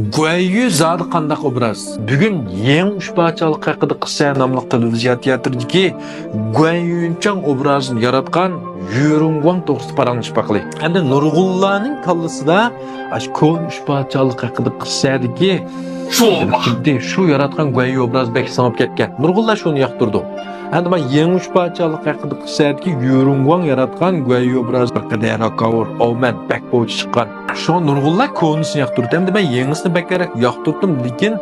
Guayyu zadi qandaq obraz. Bugun yeng ushbachalik haqida qissa nomli televiziya teatridagi Guayyuchang obrazini yaratgan Yurungwang to'g'risida paranglashmoqli. Endi Nurg'ullarning kallasida ko'n ushbachalik haqida qissadagi shu yaratgan Guayyu obraz bek sanab ketgan. Nurg'ullar shuni yoqtirdi. Endi men yeng ushbachalik haqida qissadagi Yurungwang yaratgan Guayyu obraz haqida rakavur olman bek bo'yicha chiqqan. Şu Nurgullar ko'nisini yoqtirdi. Endi men yengisini bekara yoqtirdim, lekin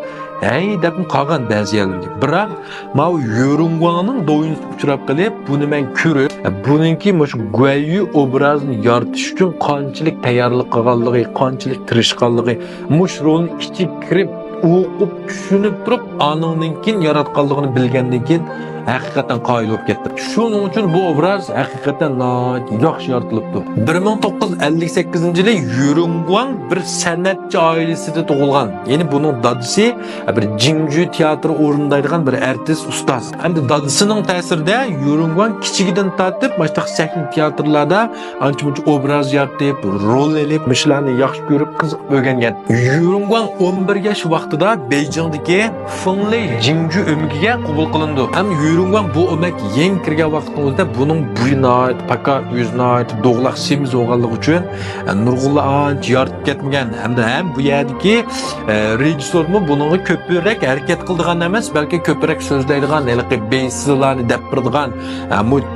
deb qolgan ba'zi yerlarga. Biroq men Yurungwangning do'yini uchrab qilib, buni men ko'rib, buningki shu Guayyu obrazini yaratish uchun qanchalik tayyorlik qilganligi, qanchalik tirishqanligi, mush rolni ichiga kirib, o'qib, tushunib turib, aningkin yaratganligini bilgandan keyin haqiqatan qoyil bo'lib ketdi. Shuning uchun bu obraz haqiqatan yaxshi yoritilibdi. 1958-yili Yurungwang bir san'atchi oilasida tug'ilgan. Ya'ni buning dadisi bir Jingju teatri o'rindaydigan bir artist ustoz. Endi dadisining ta'sirida Yurungwang kichigidan tortib, mashta sahna teatrlarda ancha-muncha obraz yaratib, rol elib, mishlarni yaxshi ko'rib, qiziqib o'rgangan. Yurungwang 11 yosh vaqtida Beijingdagi Fenglei Jingju o'migiga qabul qilindi. Yurungwang bu o'mak yeng kirgan vaqtimizda buning bo'yini, paka yuzini, do'g'laq semiz bo'lganligi uchun Nurg'ullar ancha yoritib ketmagan. Hamda ham bu yerdagi rejissyormi buningga ko'proq harakat qildigan emas, balki ko'proq so'zlaydigan, ya'ni beyslarni deb turadigan,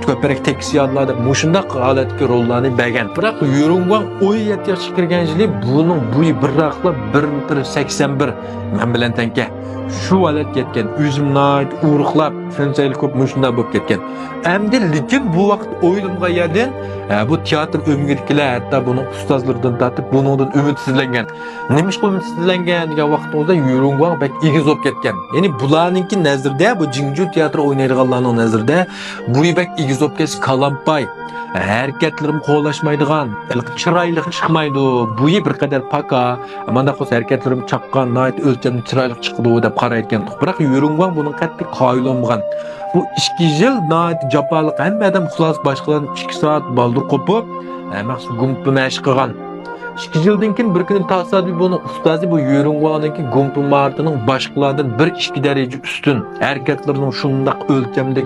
ko'proq tekstiyatlarda mushundaq holatdagi rollarni bergan. Biroq Yurungwang 17 yoshga kirgan yili buning bo'yi birraqla 1.81 men bilan tengga. Shu holat ketgan, o'zimni urug'lab, shunchalik ko'p mushunda bo'lib ketgan. Endi lekin bu vaqt o'ylimga yadin bu teatr o'mgirkilar, hatto buni ustozlardan tortib, buningdan umidsizlangan. Nima ish umidsizlangan degan vaqtimizda Yurungwang bek egiz bo'lib ketgan. Ya'ni bularningki nazarda, bu Jingju teatri o'ynaydiganlarning nazarda bu bek egiz bo'lib ketsa kalampay. Hareketlerim qo'llashmaydigan, chiroyli chiqmaydi. Bu bir qadar paka, mana qo's hareketlerim chaqqan, nayt o'lchamli chiroyli chiqdi deb qarayotgan. Biroq Yurungwang buni qattiq qoyilmagan. Bu 2 yil nayt japaliq hamma odam xulos boshqalardan 2 soat baldur qo'pib, maxsus gumpi mash qilgan. 2 yildan keyin bir kun tasodifiy buni ustozi bu Yurungwang'ningki gumpi martining boshqalardan 1-2 daraja ustun harakatlarining shundaq o'lchamli,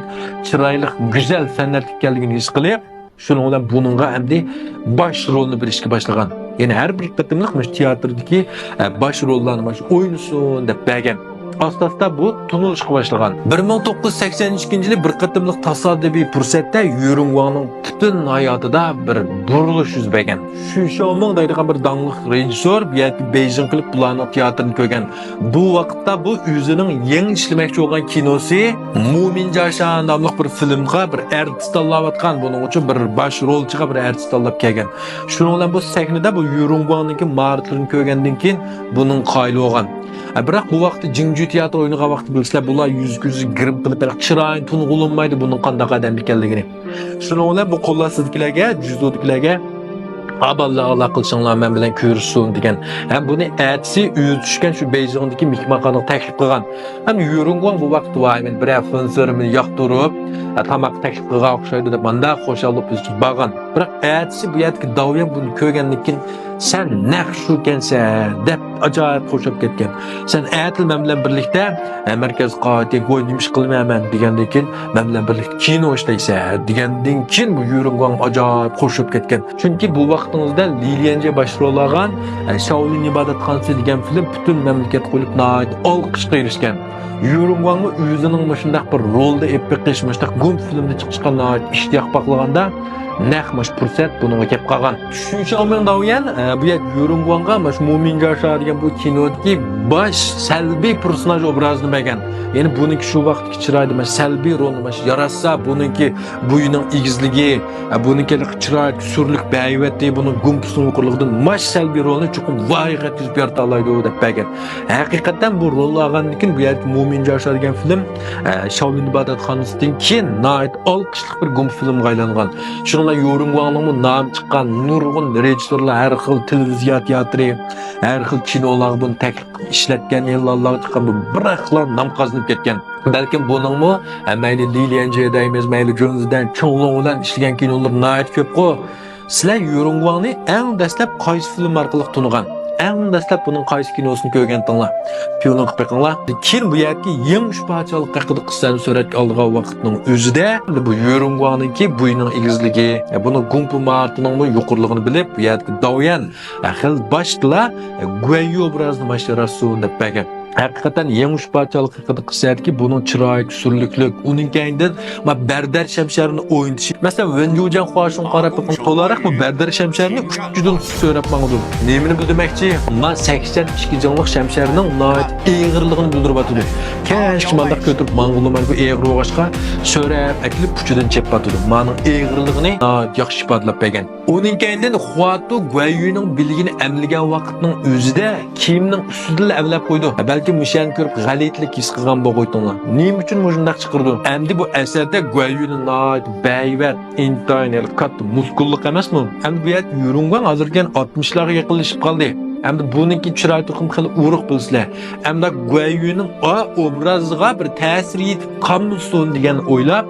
chiroyli, go'zal san'at ekanligini his qilib, shuning bilan buningga endi bosh rolni berishga boshlagan. Ya'ni har bir qatimliq teatrdagi bosh rollarni o'ynasin deb bergan. Asosda bu tunilishga boshlagan. 1982-yili bir qatimliq tasodifiy fursatda Yurungwang'ning butun hayotida bir burilish yuz bergan. Shu Xiaoming deydigan bir dangliq rejissyor bu yerga Beijing qilib bularning teatrini ko'rgan. Bu vaqtda bu o'zining yangi ishlamoqchi bo'lgan kinosi Mumin Jashan nomli bir filmga bir artist tanlayotgan, buning uchun bir bosh rolchiga bir artist tanlab kelgan. Shuning bilan bu sahnada bu Yurungwang'ning martlarini ko'rgandan keyin buning qoyil bo'lgan. Biroq bu vaqtda Jingju teatr o'ynagan vaqtda bilsizlar, bular yuz-ko'zi girib qilib, biroq chiroyli tunug'ulanmaydi buning qanday odam ekanligini. Shuning bilan bu qo'llarsizliklarga, juzdodiklarga Allah qilsanglar men bilan ko'rishsin degan. Ham buni atsi o'zi tushgan shu Beijingdagi mehmonxonaga taklif qilgan. Ham Yurungwang bu vaqt men bir afonsörni yoqtirib, tamoq taklif qilgan o'xshaydi deb menda qo'shilib o'zi borgan. Biroq atsi bu yerdagi davyan buni ko'rgandan keyin sen naq shu ekansan deb ajoyib qo'shib ketgan. Sen atil men bilan birlikda markaz qo'yib qo'ydim ish qilmayman degandan keyin men bilan birlikda kino ishlaysan degandan keyin bu Yurungwang ajoyib qo'shib ketgan. Chunki bu vaqtimizda Lilianje boshrollagan Shaolin ibodatxonasi degan film butun mamlakat qo'yib olqishga erishgan. Yurungwang o'zining shundaq bir rolda epiqish, shundaq gum filmda chiqishga ishtiyoq baqlaganda naqmash fursat bunga kelib qolgan. Shu Xiaoming davyan bu Yurungwang'ga Mumin Jashan degan bu kinodagi bosh salbiy personaj obrazini bergan. Ya'ni buniki shu vaqtga chiroyli salbiy rolni yaratsa, buniki bo'yining egizligi, buniki chiroyli surlik bayvati, buning gumpusning yuqorligidan mash salbiy rolni chuqur voygat yuz berta oladi deb bergan. Haqiqatan bu rol olgandan keyin bu yerda Mumin Jashan degan film Shaolin ibodatxonasidan keyin nayt olqishli bir gump filmga aylangan. Shuningdek Yurungwang'ning nomi chiqqan nurg'un rejissyorlar har xil televiziya teatri, har xil kinolar buni ishlatgan, yillarga chiqqan bu biraqlar nom qozonib ketgan. Balkim buningmi mayli Lilianje deymiz, mayli Jonesdan cho'ngloq bilan ishlagan kinolar nayt ko'p-ku. Sizlar Yurungwang'ni eng dastlab qaysi film orqali tunigan? Eng dastlab buning qaysi kinosini ko'rgandinglar? Piyonun qilib beqinglar. Keyin bu yerga yeng ushbachalik haqida qissani suratga olgan vaqtning o'zida bu Yörüngwang'ningki bo'yining egizligi, buni Gumpu Martining yuqurligini bilib, bu yerga Daoyan xil boshla Guanyu obrazni masharasi deb bergan. Hakikaten yeng ushbachalik haqida qissatki buning chiroyi, surliklik, uning kaynidan Berdar Shamsharni o'ynatishi. Masalan, Wenjujan Xuashun qarab to'laroq bu Berdar Shamsharni 3 dan so'rab mangdi. Nemini bildirmoqchi? 82 yillik Shamsharning ig'irligini bildirib atadi. Kash manda ko'tirib mang'ulman bu ig'ir o'g'ashqa so'rab akilib puchidan chep atadi. Mening ig'irligini yaxshi ifodalab bergan. Uning kaynidan Xuatu Guayuning bilgini amligan vaqtning o'zida kiyimning ustida avlab qo'ydi. Balki mushan ko'rib g'alitlik his qilgan bo'g'oytinglar. Nima uchun shunday chiqirdi? Endi bu asarda Guayuning bayvat, intayin, katta muskullik emasmi? Endi bu yer Yörüngwang hozirgan 60larga yaqinlashib qoldi. Endi buningki chiroy to'qim qilib urug' bilsizlar. Endi Guayuning obraziga bir ta'sir yetib qolmasin degan o'ylab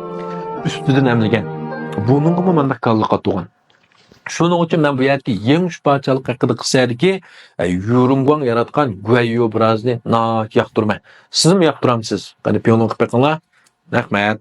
ustidan amlagan. Buningga menda qalliq atgan. Shuning uchun men bu yerda yeng ushbachalik haqida qilsayki, Yörüngwang yaratgan Guanyu obrazni yoqtirman. Siz mi yoqtiramsiz? Qani piyonun qilib beqinglar. Rahmat.